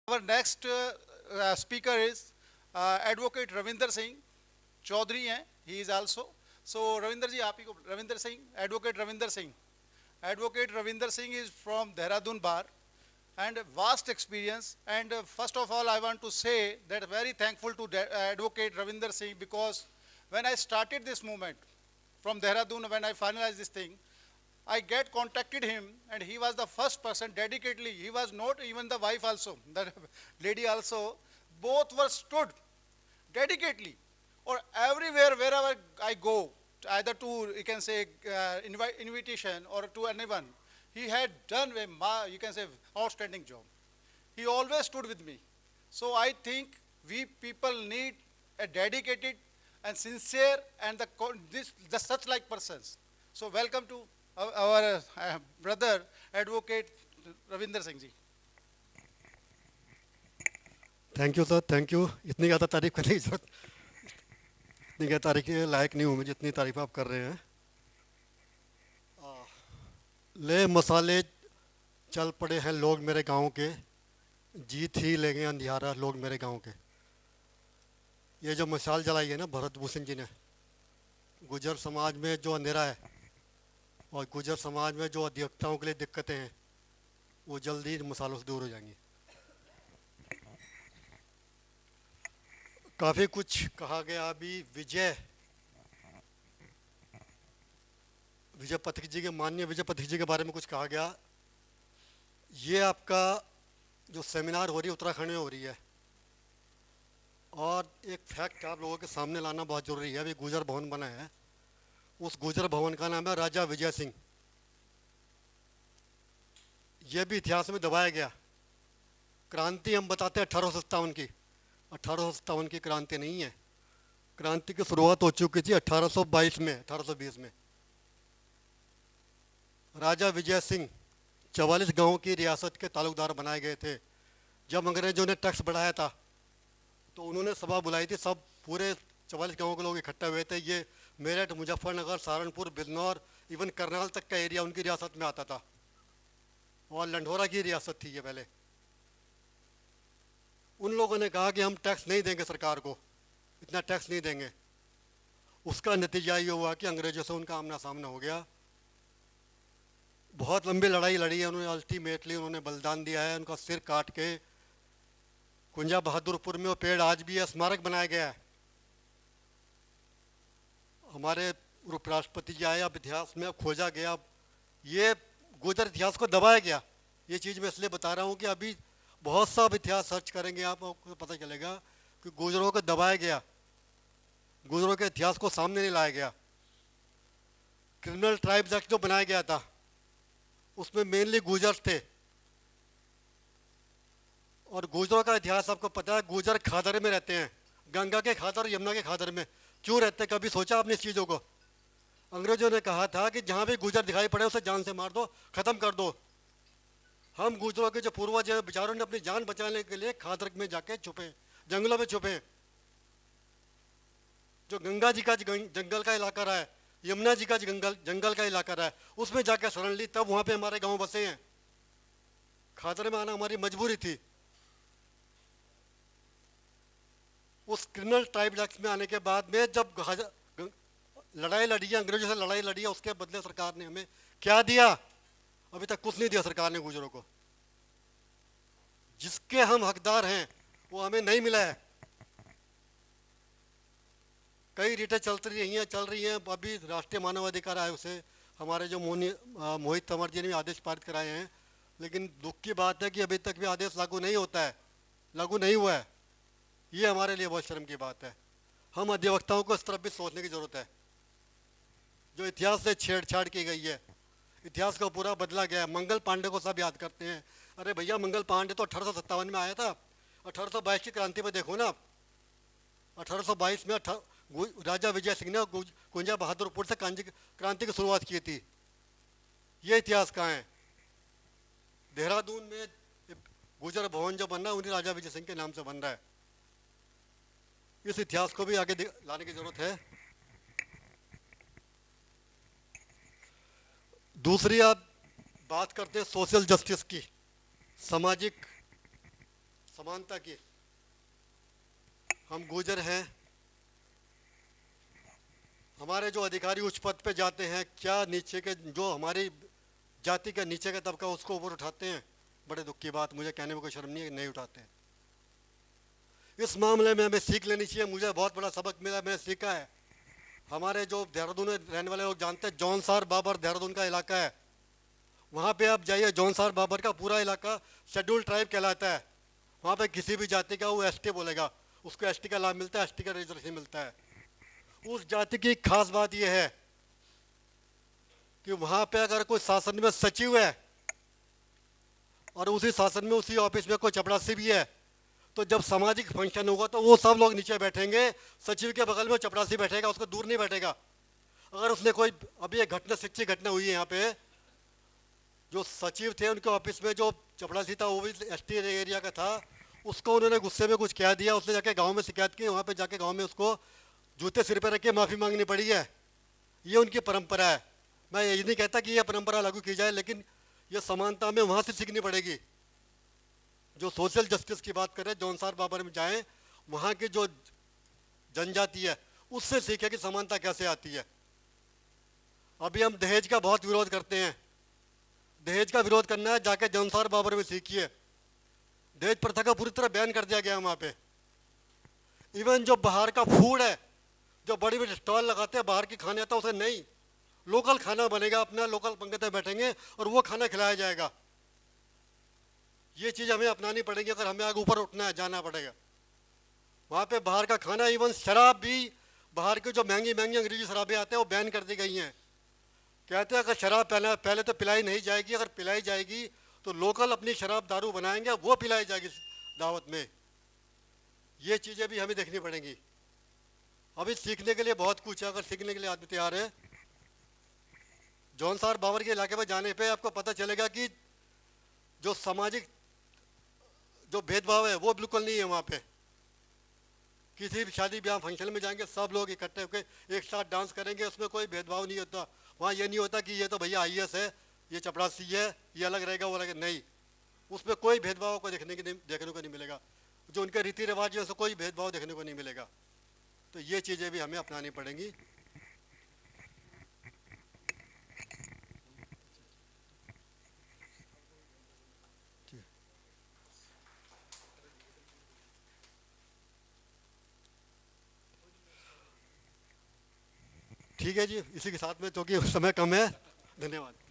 Our next speaker is Advocate Ravinder Singh Chaudhary हैं, he is also. So Ravinder ji, आप ही को Ravinder Singh, Advocate Ravinder Singh. Advocate Ravinder Singh is from Dehradun Bar and vast experience. And first of all, I want to say that very thankful to Advocate Ravinder Singh, because when I started this movement from Dehradun, when I finalized this thing, I get contacted him, and he was the first person dedicatedly. He was not even the wife also, the lady also. Both were stood dedicatedly, or everywhere wherever I go, either to you can say invitation or to anyone. He had done you can say outstanding job. He always stood with me. So I think we people need a dedicated and sincere and the such like persons. So welcome to our brother Advocate Ravinder Singh ji. Thank you sir, thank you. इतनी ज़्यादा तारीफ करने की जरूरत, इतनी ज़्यादा तारीफ के लायक नहीं हूँ मैं जितनी तारीफ आप कर रहे हैं। ले मसाले चल पड़े हैं लोग मेरे गांव के, जीत ही लेंगे अंधियारा लोग मेरे गांव के। ये जो मशाल जलाई है ना भरत भूषण जी ने, गुजर समाज में जो अंधेरा है और गुजर समाज में जो अधिवक्ताओं के लिए दिक्कतें हैं, वो जल्दी इन मसालों से दूर हो जाएंगी। काफ़ी कुछ कहा गया। अभी विजय पथिक जी के, माननीय विजय पथिक जी के बारे में कुछ कहा गया। ये आपका जो सेमिनार हो रही है उत्तराखंड में हो रही है, और एक फैक्ट आप लोगों के सामने लाना बहुत ज़रूरी है। अभी गुजर भवन बना है, उस गुजर भवन का नाम है राजा विजय सिंह। ये भी इतिहास में दबाया गया। क्रांति हम बताते हैं 1857 की, 1857 की क्रांति नहीं है। क्रांति की शुरुआत हो चुकी थी 1822 में, 1820 में। राजा विजय सिंह 44 गांवों की रियासत के तालुकदार बनाए गए थे। जब अंग्रेजों ने टैक्स बढ़ाया था तो उन्होंने सभा बुलाई थी, सब पूरे 44 गांवों के लोग इकट्ठे हुए थे। ये मेरठ, मुजफ्फरनगर, सहारनपुर, बिजनौर, इवन करनाल तक का एरिया उनकी रियासत में आता था, और लंढोरा की रियासत थी ये पहले। उन लोगों ने कहा कि हम टैक्स नहीं देंगे, सरकार को इतना टैक्स नहीं देंगे। उसका नतीजा ये हुआ कि अंग्रेजों से उनका आमना सामना हो गया। बहुत लंबी लड़ाई लड़ी है उन्होंने, अल्टीमेटली उन्होंने बलिदान दिया है। उनका सिर काट के कुंजा बहादुरपुर में वो पेड़ आज भी है, स्मारक बनाया गया है। हमारे उपराष्ट्रपति जी आए, अब इतिहास में अब खोजा गया, ये गुजर इतिहास को दबाया गया। ये चीज़ मैं इसलिए बता रहा हूँ कि अभी बहुत सा अब इतिहास सर्च करेंगे आपको पता चलेगा कि गुजरों को दबाया गया, गुजरों के इतिहास को सामने नहीं लाया गया। क्रिमिनल ट्राइब्स एक्ट जो बनाया गया था उसमें मेनली गुजर थे, और गुजरों का इतिहास आपको पता है। गुजर खादर में रहते हैं, गंगा के खादर, यमुना के खादर में क्यों रहते हैं? कभी सोचा आपने इस चीज़ों को? अंग्रेजों ने कहा था कि जहाँ भी गुजर दिखाई पड़े उसे जान से मार दो, ख़त्म कर दो। हम गुजरों के जो पूर्वज हैं बेचारों ने अपनी जान बचाने के लिए खादर में जाके छुपे, जंगलों में छुपे। जो गंगा जी का जंगल का इलाका रहा है, यमुना जी का जंगल का इलाका रहा है, उसमें जाके शरण ली, तब वहाँ पे हमारे गांव बसे हैं। खादर में आना हमारी मजबूरी थी। उस क्रिमिनल ट्राइब एक्ट में आने के बाद में जब लड़ाई लड़ी है, अंग्रेजों से लड़ाई लड़ी है, उसके बदले सरकार ने हमें क्या दिया? अभी तक कुछ नहीं दिया सरकार ने गुजरों को। जिसके हम हकदार हैं वो हमें नहीं मिला है। कई रीटें चल रही हैं। अभी राष्ट्रीय मानवाधिकार आयोग से हमारे जो मोहित तंवर जी ने भी आदेश पारित कराए हैं, लेकिन दुख की बात है कि अभी तक भी आदेश लागू नहीं होता है, लागू नहीं हुआ है। ये हमारे लिए बहुत शर्म की बात है। हम अधिवक्ताओं को इस तरफ भी सोचने की ज़रूरत है। जो इतिहास से छेड़छाड़ की गई है, इतिहास का पूरा बदला गया है। मंगल पांडे को सब याद करते हैं। अरे भैया, मंगल पांडे तो 1857 में आया था। 1822 की क्रांति में देखो ना, 1822 में राजा विजय सिंह ने कुंजा बहादुरपुर से क्रांति की शुरुआत की थी। ये इतिहास कहाँ है? देहरादून में गुजर भवन जो बन रहा है उन्हीं राजा विजय सिंह के नाम से बन रहा है। इस इतिहास को भी आगे लाने की जरूरत है। दूसरी आप बात करते हैं सोशल जस्टिस की, सामाजिक समानता की। हम गुर्जर हैं, हमारे जो अधिकारी उच्च पद पे जाते हैं, क्या नीचे के जो हमारी जाति का नीचे का तबका उसको ऊपर उठाते हैं? बड़े दुख की बात, मुझे कहने में कोई शर्म नहीं है, नहीं उठाते हैं। इस मामले में हमें सीख लेनी चाहिए। मुझे बहुत बड़ा सबक मिला, मैंने सीखा है। हमारे जो देहरादून में रहने वाले लोग जानते हैं, जौनसार बाबर देहरादून का इलाका है। वहाँ पे आप जाइए, जौनसार बाबर का पूरा इलाका शेड्यूल ट्राइब कहलाता है। वहाँ पे किसी भी जाति का वो एसटी बोलेगा, उसको एसटी का लाभ मिलता है, एसटी का रिजर्वेशन मिलता है। उस जाति की खास बात यह है कि वहाँ पे अगर कोई शासन में सचिव है और उसी शासन में उसी ऑफिस में कोई चपरासी भी है, तो जब सामाजिक फंक्शन होगा तो वो सब लोग नीचे बैठेंगे, सचिव के बगल में चपरासी बैठेगा, उसको दूर नहीं बैठेगा। अगर उसने कोई, अभी एक घटना, सच्ची घटना हुई है यहाँ पे, जो सचिव थे उनके ऑफिस में जो चपरासी था वो भी एसटी एरिया का था, उसको उन्होंने गुस्से में कुछ कह दिया, उसने जाके गांव में शिकायत की। वहाँ पे जाके गांव में उसको जूते सिर पे रख के माफ़ी मांगनी पड़ी है। ये उनकी परंपरा है। मैं ये नहीं कहता कि ये परंपरा लागू की जाए, लेकिन ये समानता में वहाँ से सीखनी पड़ेगी। जो सोशल जस्टिस की बात करें, जौनसार बाबर में जाएं, वहाँ की जो जनजाति है उससे सीखे कि समानता कैसे आती है। अभी हम दहेज का बहुत विरोध करते हैं। दहेज का विरोध करना है, जाके जौनसार बाबर में सीखिए। दहेज प्रथा का पूरी तरह बैन कर दिया गया वहाँ पे। इवन जो बाहर का फूड है, जो बड़ी बड़ी स्टॉल लगाते हैं बाहर की खाने आता है, उसे नहीं, लोकल खाना बनेगा, अपना लोकल पंक्ति बैठेंगे और वो खाना खिलाया जाएगा। ये चीज़ हमें अपनानी पड़ेगी अगर हमें आगे ऊपर उठना है, जाना पड़ेगा। वहाँ पे बाहर का खाना, इवन शराब भी, बाहर की जो महंगी महंगी अंग्रेजी शराबें आते हैं वो बैन कर दी गई हैं। कहते हैं अगर शराब पहले तो पिलाई नहीं जाएगी, अगर पिलाई जाएगी तो लोकल अपनी शराब दारू बनाएंगे, वो पिलाई जाएगी दावत में। ये चीज़ें भी हमें देखनी पड़ेंगी। अभी सीखने के लिए बहुत कुछ है, अगर सीखने के लिए आदमी तैयार है। जौनसार बाबर के इलाके में जाने पे आपको पता चलेगा कि जो सामाजिक जो भेदभाव है वो बिल्कुल नहीं है वहाँ पे। किसी भी शादी ब्याह फंक्शन में जाएंगे, सब लोग इकट्ठे होकर एक साथ डांस करेंगे, उसमें कोई भेदभाव नहीं होता। वहाँ ये नहीं होता कि ये तो भैया आईएएस है, ये चपरासी है, ये अलग रहेगा, वो अलग नहीं। उसमें कोई भेदभाव को देखने को नहीं मिलेगा। जो उनके रीति रिवाज है उसमें कोई भेदभाव देखने को नहीं मिलेगा। तो ये चीज़ें भी हमें अपनानी पड़ेंगी। ठीक है जी, इसी के साथ में, क्योंकि समय कम है। धन्यवाद।